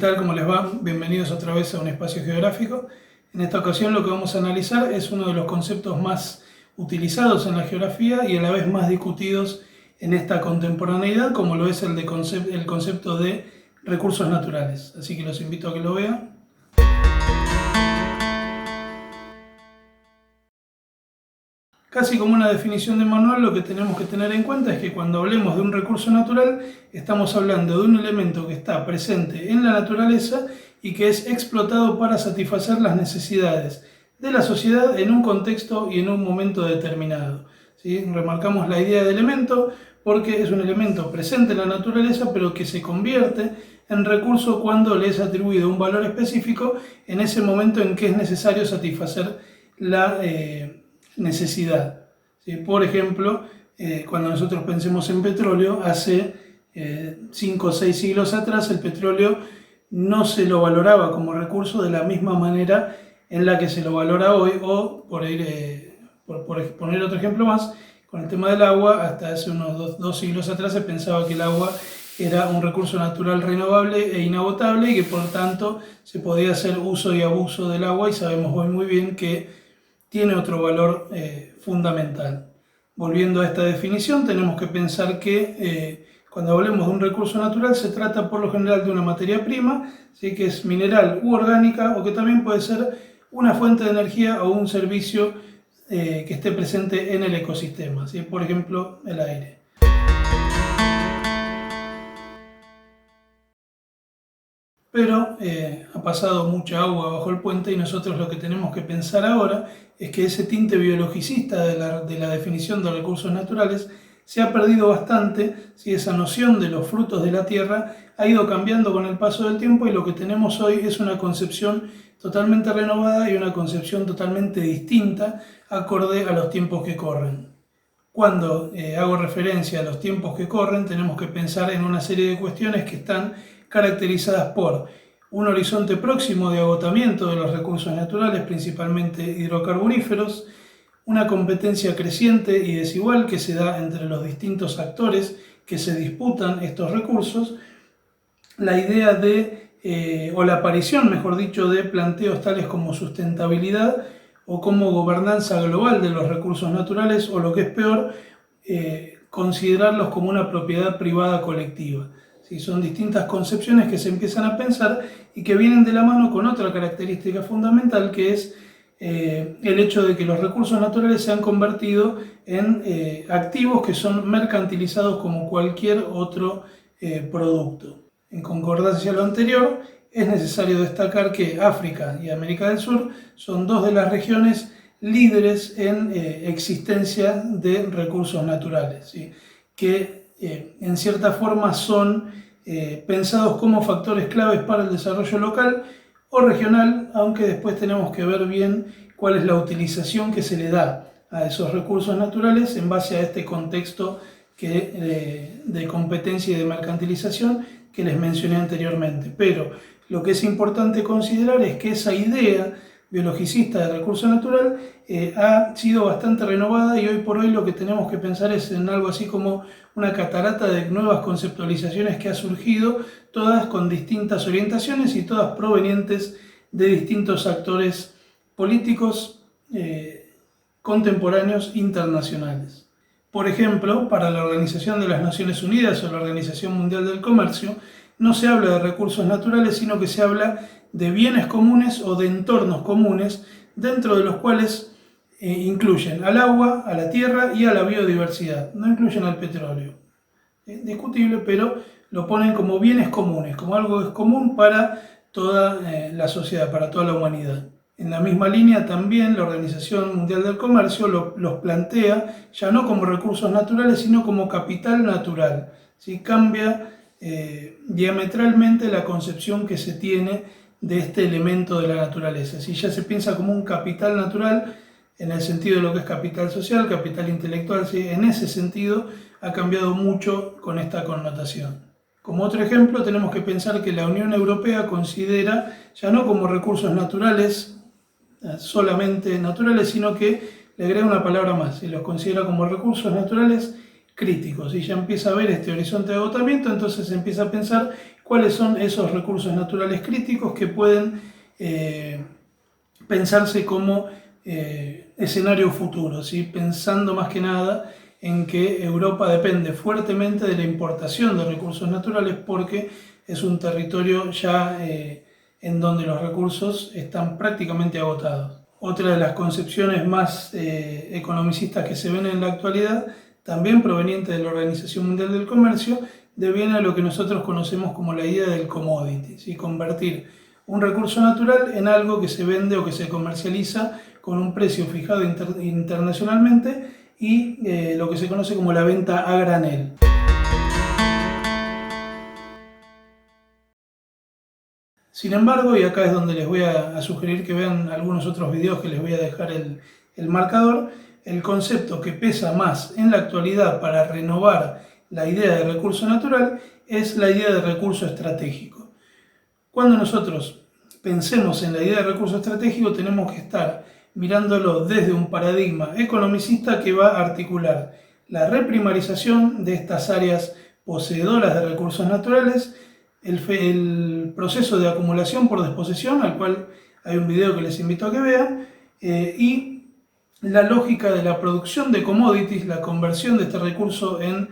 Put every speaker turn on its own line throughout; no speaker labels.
tal? ¿Cómo les va? Bienvenidos otra vez a un espacio geográfico. En esta ocasión lo que vamos a analizar es uno de los conceptos más utilizados en la geografía y a la vez más discutidos en esta contemporaneidad, como lo es el concepto de recursos naturales. Así que los invito a que lo vean. Casi como una definición de manual, lo que tenemos que tener en cuenta es que cuando hablemos de un recurso natural, estamos hablando de un elemento que está presente en la naturaleza y que es explotado para satisfacer las necesidades de la sociedad en un contexto y en un momento determinado. ¿Sí? Remarcamos la idea de elemento porque es un elemento presente en la naturaleza, pero que se convierte en recurso cuando le es atribuido un valor específico en ese momento en que es necesario satisfacer la necesidad. ¿Sí? Por ejemplo, cuando nosotros pensemos en petróleo, hace 5 o 6 siglos atrás el petróleo no se lo valoraba como recurso de la misma manera en la que se lo valora hoy, o por poner otro ejemplo más, con el tema del agua, hasta hace unos 2 siglos atrás se pensaba que el agua era un recurso natural renovable e inagotable y que por tanto se podía hacer uso y abuso del agua, y sabemos hoy muy bien que tiene otro valor fundamental. Volviendo a esta definición, tenemos que pensar que cuando hablemos de un recurso natural se trata por lo general de una materia prima, ¿sí? Que es mineral u orgánica, o que también puede ser una fuente de energía o un servicio que esté presente en el ecosistema, ¿sí? Por ejemplo, el aire. Pero ha pasado mucha agua bajo el puente y nosotros lo que tenemos que pensar ahora es que ese tinte biologicista de la definición de recursos naturales se ha perdido bastante, si esa noción de los frutos de la tierra ha ido cambiando con el paso del tiempo, y lo que tenemos hoy es una concepción totalmente renovada y una concepción totalmente distinta acorde a los tiempos que corren. Cuando hago referencia a los tiempos que corren, tenemos que pensar en una serie de cuestiones que están caracterizadas por un horizonte próximo de agotamiento de los recursos naturales, principalmente hidrocarburíferos, una competencia creciente y desigual que se da entre los distintos actores que se disputan estos recursos, la idea de, o la aparición, mejor dicho, de planteos tales como sustentabilidad o como gobernanza global de los recursos naturales, o lo que es peor, considerarlos como una propiedad privada colectiva. ¿Sí? Son distintas concepciones que se empiezan a pensar y que vienen de la mano con otra característica fundamental, que es el hecho de que los recursos naturales se han convertido en activos que son mercantilizados como cualquier otro producto. En concordancia a lo anterior, es necesario destacar que África y América del Sur son dos de las regiones líderes en existencia de recursos naturales, ¿sí? Que en cierta forma son pensados como factores claves para el desarrollo local o regional, aunque después tenemos que ver bien cuál es la utilización que se le da a esos recursos naturales en base a este contexto de competencia y de mercantilización que les mencioné anteriormente. Pero lo que es importante considerar es que esa idea biologicista de recurso natural ha sido bastante renovada, y hoy por hoy lo que tenemos que pensar es en algo así como una catarata de nuevas conceptualizaciones que ha surgido, todas con distintas orientaciones y todas provenientes de distintos actores políticos contemporáneos internacionales. Por ejemplo, para la Organización de las Naciones Unidas o la Organización Mundial del Comercio, no se habla de recursos naturales, sino que se habla de bienes comunes o de entornos comunes, dentro de los cuales incluyen al agua, a la tierra y a la biodiversidad. No incluyen al petróleo. Es discutible, pero lo ponen como bienes comunes, como algo que es común para toda la sociedad, para toda la humanidad. En la misma línea también la Organización Mundial del Comercio los plantea ya no como recursos naturales, sino como capital natural. ¿Sí? Cambia diametralmente la concepción que se tiene de este elemento de la naturaleza. Si ya se piensa como un capital natural en el sentido de lo que es capital social, capital intelectual, ¿sí? En ese sentido ha cambiado mucho con esta connotación. Como otro ejemplo, tenemos que pensar que la Unión Europea considera ya no como recursos naturales, solamente naturales, sino que le agrega una palabra más, y los considera como recursos naturales críticos y ya empieza a ver este horizonte de agotamiento, entonces empieza a pensar cuáles son esos recursos naturales críticos que pueden pensarse como escenario futuro, ¿sí? Pensando más que nada en que Europa depende fuertemente de la importación de recursos naturales porque es un territorio ya en donde los recursos están prácticamente agotados. Otra de las concepciones más economicistas que se ven en la actualidad, también proveniente de la Organización Mundial del Comercio, deviene a lo que nosotros conocemos como la idea del commodity, ¿sí? Convertir un recurso natural en algo que se vende o que se comercializa con un precio fijado internacionalmente y lo que se conoce como la venta a granel. Sin embargo, y acá es donde les voy a sugerir que vean algunos otros videos que les voy a dejar el marcador, el concepto que pesa más en la actualidad para renovar la idea de recurso natural es la idea de recurso estratégico. Cuando nosotros pensemos en la idea de recurso estratégico tenemos que estar mirándolo desde un paradigma economicista que va a articular la reprimarización de estas áreas poseedoras de recursos naturales, el proceso de acumulación por desposesión, al cual hay un video que les invito a que vean, y la lógica de la producción de commodities, la conversión de este recurso en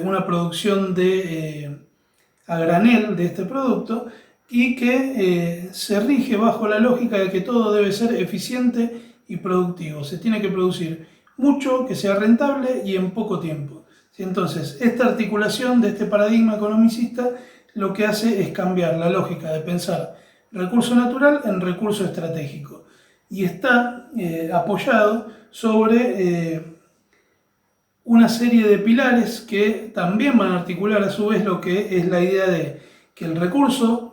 una producción a granel de este producto, y que se rige bajo la lógica de que todo debe ser eficiente y productivo. Se tiene que producir mucho, que sea rentable y en poco tiempo. Entonces, esta articulación de este paradigma economicista lo que hace es cambiar la lógica de pensar recurso natural en recurso estratégico. Y está apoyado sobre una serie de pilares que también van a articular a su vez lo que es la idea de que el recurso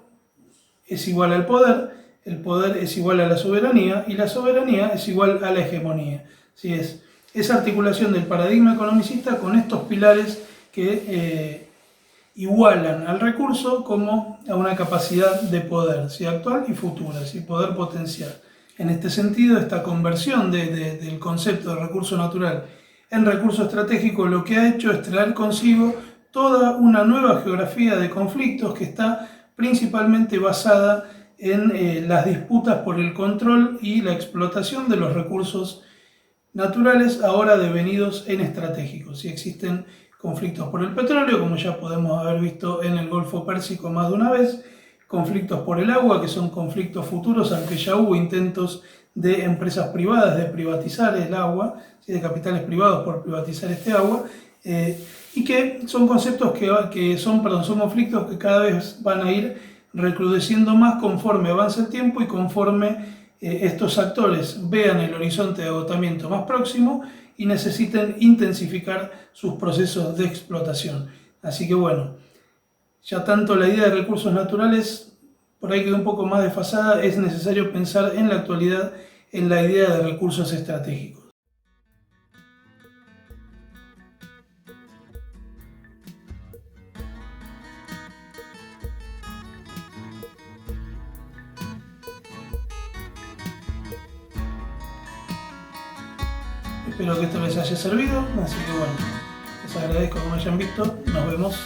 es igual al poder, el poder es igual a la soberanía y la soberanía es igual a la hegemonía. ¿Sí? Es esa articulación del paradigma economicista con estos pilares que igualan al recurso como a una capacidad de poder, ¿sí? Actual y futura, ¿sí? Poder potencial. En este sentido, esta conversión del concepto de recurso natural en recurso estratégico lo que ha hecho es traer consigo toda una nueva geografía de conflictos que está principalmente basada en las disputas por el control y la explotación de los recursos naturales ahora devenidos en estratégicos. Si existen conflictos por el petróleo, como ya podemos haber visto en el Golfo Pérsico más de una vez, conflictos por el agua, que son conflictos futuros, aunque ya hubo intentos de empresas privadas de privatizar el agua, de capitales privados por privatizar este agua, y que son conceptos son conflictos que cada vez van a ir recrudeciendo más conforme avance el tiempo y conforme estos actores vean el horizonte de agotamiento más próximo y necesiten intensificar sus procesos de explotación. Así que bueno, ya tanto la idea de recursos naturales por ahí quedó un poco más desfasada, es necesario pensar en la actualidad en la idea de recursos estratégicos. Espero que esto les haya servido, así que bueno, les agradezco que me hayan visto, nos vemos.